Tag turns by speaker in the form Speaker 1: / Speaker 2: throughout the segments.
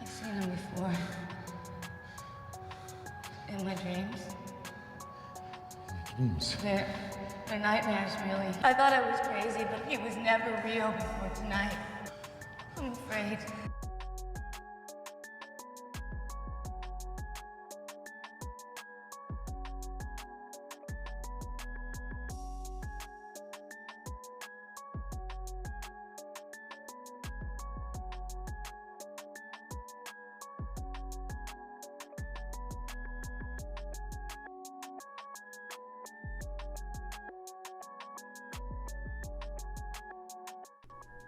Speaker 1: I've seen them before. In my dreams.
Speaker 2: Dreams?
Speaker 1: They're nightmares, really. I thought I was crazy, but he was never real before tonight. I'm afraid.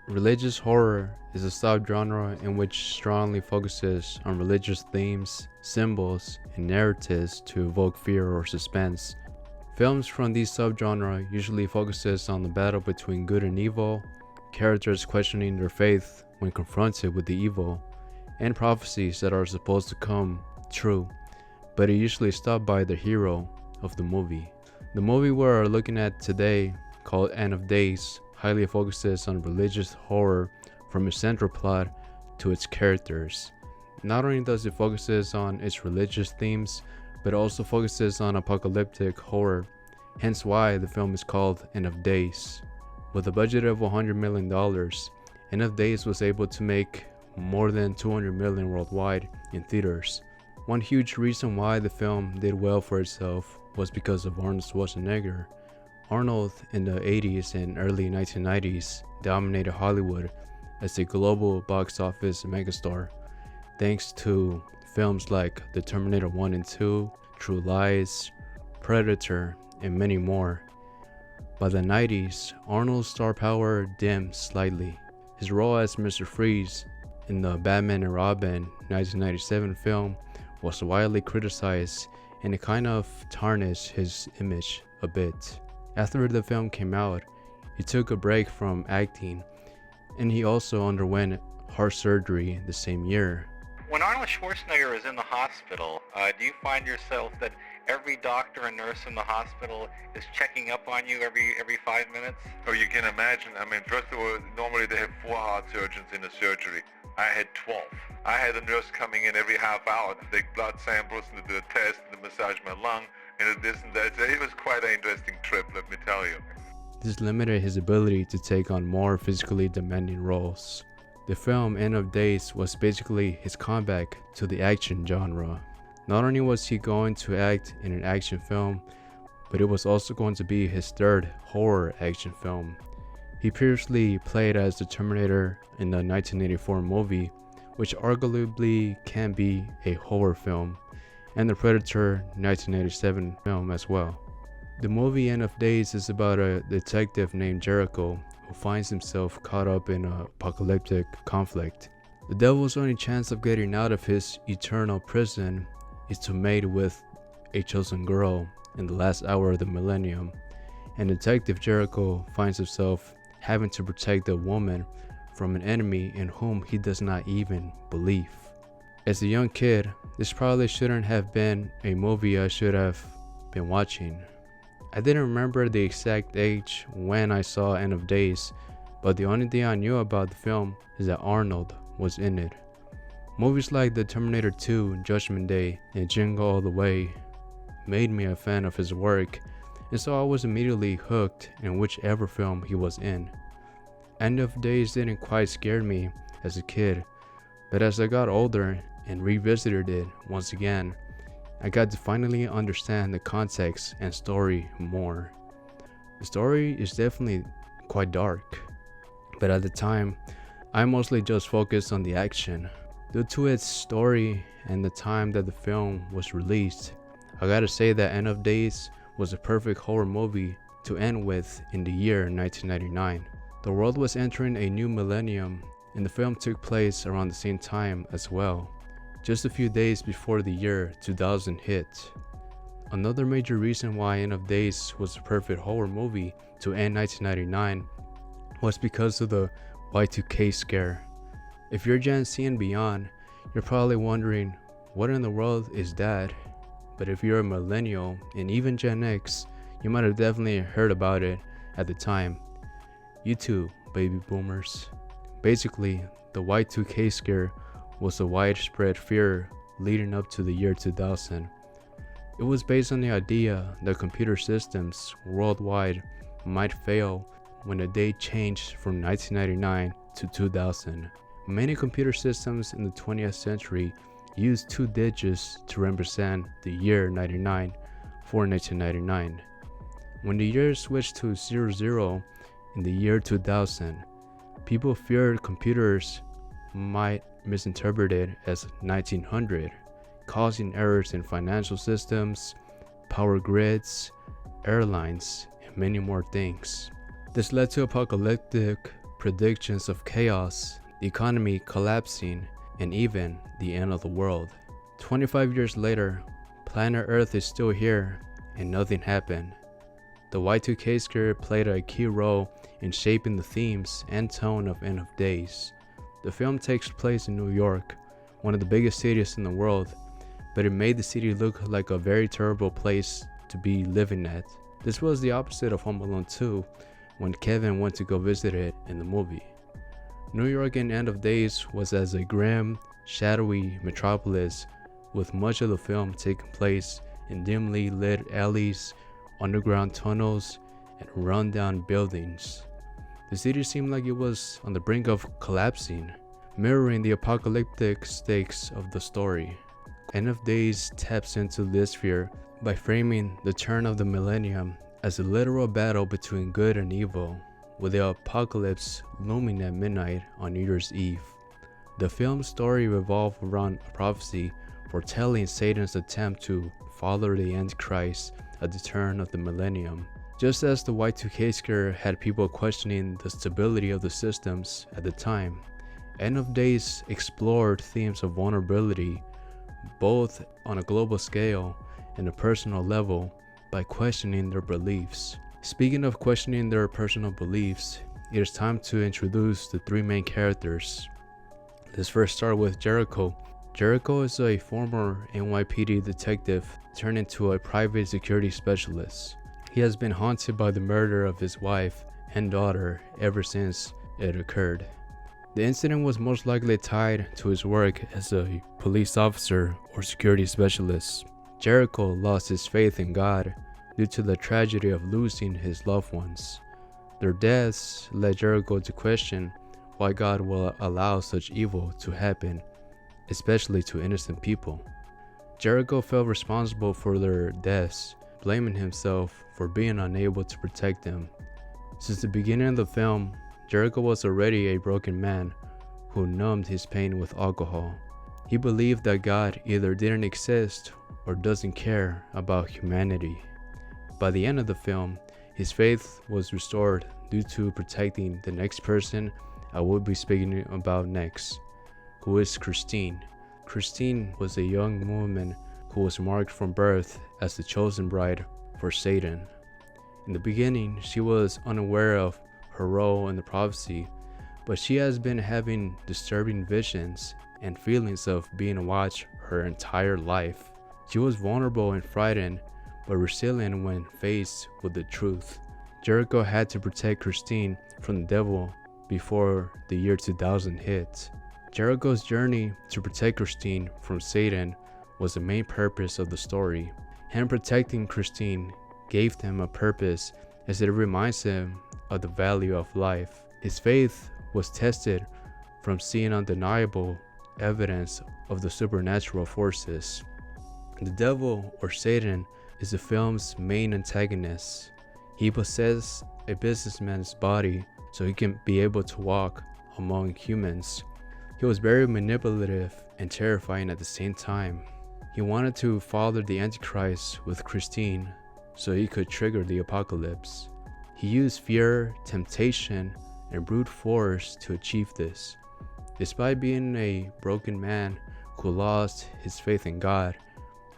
Speaker 3: Religious horror is a subgenre in which strongly focuses on religious themes, symbols, and narratives to evoke fear or suspense. Films from these subgenre usually focuses on the battle between good and evil, characters questioning their faith when confronted with the evil, and prophecies that are supposed to come true, but are usually stopped by the hero of the movie. The movie we're looking at today, called End of Days, highly focuses on religious horror from its central plot to its characters. Not only does it focuses on its religious themes, but also focuses on apocalyptic horror, hence why the film is called End of Days. With a budget of $100 million, End of Days was able to make more than $200 million worldwide in theaters. One huge reason why the film did well for itself was because of Arnold Schwarzenegger. Arnold in the 80s and early 1990s dominated Hollywood as a global box office megastar, thanks to films like The Terminator 1 and 2, True Lies, Predator, and many more. By the 90s, Arnold's star power dimmed slightly. His role as Mr. Freeze in the Batman and Robin 1997 film was widely criticized, and it kind of tarnished his image a bit. After the film came out, he took a break from acting, and he also underwent heart surgery the same year.
Speaker 4: When Arnold Schwarzenegger is in the hospital, do you find yourself that every doctor and nurse in the hospital is checking up on you every 5 minutes?
Speaker 5: Oh, you can imagine. I mean, first of all, normally they have 4 heart surgeons in a surgery. I had 12. I had a nurse coming in every half hour to take blood samples and do a test and to massage my lung and this and that. So it was quite an interesting trip, let me tell you.
Speaker 3: This limited his ability to take on more physically demanding roles. The film End of Days was basically his comeback to the action genre. Not only was he going to act in an action film, but it was also going to be his third horror action film. He previously played as the Terminator in the 1984 movie, which arguably can be a horror film, and the Predator 1987 film as well. The movie End of Days is about a detective named Jericho who finds himself caught up in an apocalyptic conflict. The devil's only chance of getting out of his eternal prison is to mate with a chosen girl in the last hour of the millennium, and Detective Jericho finds himself having to protect a woman from an enemy in whom he does not even believe. As a young kid, this probably shouldn't have been a movie I should have been watching. I didn't remember the exact age when I saw End of Days, but the only thing I knew about the film is that Arnold was in it. Movies like The Terminator 2, Judgment Day, and Jingle All the Way made me a fan of his work, and so I was immediately hooked in whichever film he was in. End of Days didn't quite scare me as a kid, but as I got older and revisited it once again, I got to finally understand the context and story more. The story is definitely quite dark, but at the time, I mostly just focused on the action. Due to its story and the time that the film was released, I gotta say that End of Days was a perfect horror movie to end with in the year 1999. The world was entering a new millennium, and the film took place around the same time as well, just a few days before the year 2000 hit. Another major reason why End of Days was a perfect horror movie to end 1999 was because of the Y2K scare. If you're Gen Z and beyond, you're probably wondering, what in the world is that? But if you're a millennial and even Gen X, you might have definitely heard about it at the time. You too, baby boomers. Basically, the Y2K scare was a widespread fear leading up to the year 2000. It was based on the idea that computer systems worldwide might fail when the date changed from 1999 to 2000. Many computer systems in the 20th century used 2 digits to represent the year 99 for 1999. When the year switched to 00 in the year 2000, people feared computers might misinterpret it as 1900, causing errors in financial systems, power grids, airlines, and many more things. This led to apocalyptic predictions of chaos, the economy collapsing, and even the end of the world. 25 years later, planet Earth is still here and nothing happened. The Y2K scare played a key role in shaping the themes and tone of End of Days. The film takes place in New York, one of the biggest cities in the world, but it made the city look like a very terrible place to be living at. This was the opposite of Home Alone 2, when Kevin went to go visit it in the movie. New York in End of Days was as a grim, shadowy metropolis, with much of the film taking place in dimly lit alleys, underground tunnels, and run-down buildings. The city seemed like it was on the brink of collapsing, mirroring the apocalyptic stakes of the story. End of Days taps into this fear by framing the turn of the millennium as a literal battle between good and evil, with the apocalypse looming at midnight on New Year's Eve. The film's story revolved around a prophecy foretelling Satan's attempt to follow the Antichrist at the turn of the millennium. Just as the Y2K scare had people questioning the stability of the systems at the time, End of Days explored themes of vulnerability, both on a global scale and a personal level, by questioning their beliefs. Speaking of questioning their personal beliefs, it is time to introduce the 3 main characters. Let's first start with Jericho. Jericho is a former NYPD detective turned into a private security specialist. He has been haunted by the murder of his wife and daughter ever since it occurred. The incident was most likely tied to his work as a police officer or security specialist. Jericho lost his faith in God due to the tragedy of losing his loved ones. Their deaths led Jericho to question why God will allow such evil to happen, especially to innocent people. Jericho felt responsible for their deaths, blaming himself for being unable to protect them. Since the beginning of the film, Jericho was already a broken man who numbed his pain with alcohol. He believed that God either didn't exist or doesn't care about humanity. By the end of the film, his faith was restored due to protecting the next person I will be speaking about next, who is Christine. Christine was a young woman who was marked from birth as the chosen bride for Satan. In the beginning, she was unaware of her role in the prophecy, but she has been having disturbing visions and feelings of being watched her entire life. She was vulnerable and frightened, but resilient when faced with the truth. Jericho had to protect Christine from the devil before the year 2000 hit. Jericho's journey to protect Christine from Satan was the main purpose of the story. Him protecting Christine gave him a purpose, as it reminds him of the value of life. His faith was tested from seeing undeniable evidence of the supernatural forces. The devil, or Satan, is the film's main antagonist. He possesses a businessman's body so he can be able to walk among humans. He was very manipulative and terrifying at the same time. He wanted to father the Antichrist with Christine so he could trigger the apocalypse. He used fear, temptation, and brute force to achieve this. Despite being a broken man who lost his faith in God,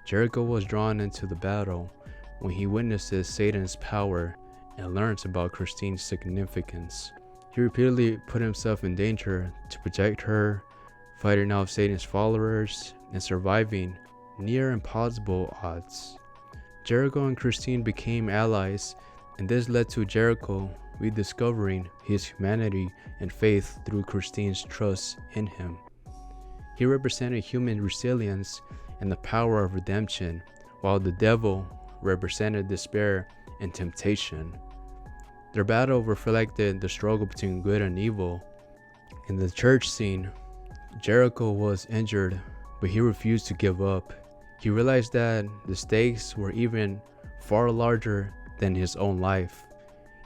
Speaker 3: Jericho was drawn into the battle when he witnesses Satan's power and learns about Christine's significance. He repeatedly put himself in danger to protect her, fighting off Satan's followers and surviving near impossible odds. Jericho and Christine became allies, and this led to Jericho rediscovering his humanity and faith through Christine's trust in him. He represented human resilience and the power of redemption, while the devil represented despair and temptation. Their battle reflected the struggle between good and evil. In the church scene, Jericho was injured, but he refused to give up. He realized that the stakes were even far larger than his own life.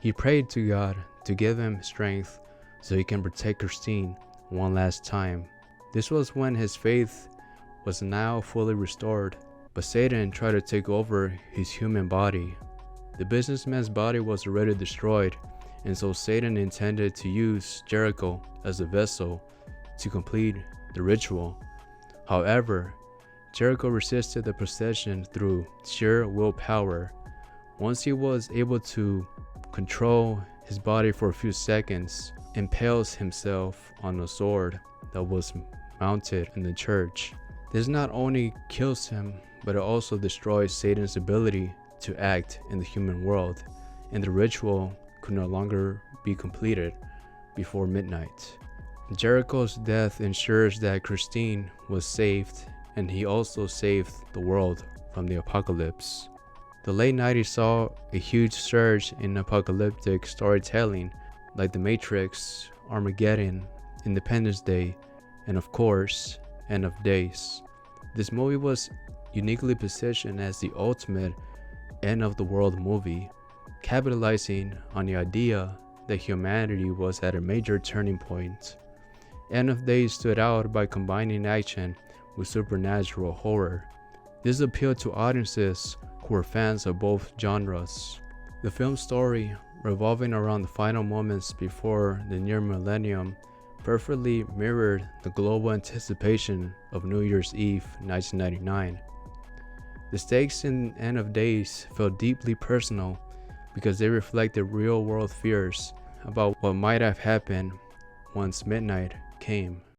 Speaker 3: He prayed to God to give him strength so he can protect Christine one last time. This was when his faith was now fully restored, but Satan tried to take over his human body. The businessman's body was already destroyed, and so Satan intended to use Jericho as a vessel to complete the ritual. However, Jericho resisted the possession through sheer willpower. Once he was able to control his body for a few seconds, impales himself on a sword that was mounted in the church. This not only kills him, but it also destroys Satan's ability to act in the human world, and the ritual could no longer be completed before midnight. Jericho's death ensures that Christine was saved, and he also saved the world from the apocalypse. The late 90s saw a huge surge in apocalyptic storytelling like The Matrix, Armageddon, Independence Day, and of course, End of Days. This movie was uniquely positioned as the ultimate end of the world movie, capitalizing on the idea that humanity was at a major turning point. End of Days stood out by combining action with supernatural horror. This appealed to audiences who were fans of both genres. The film's story, revolving around the final moments before the near millennium, perfectly mirrored the global anticipation of New Year's Eve 1999. The stakes in End of Days felt deeply personal because they reflected real-world fears about what might have happened once midnight came.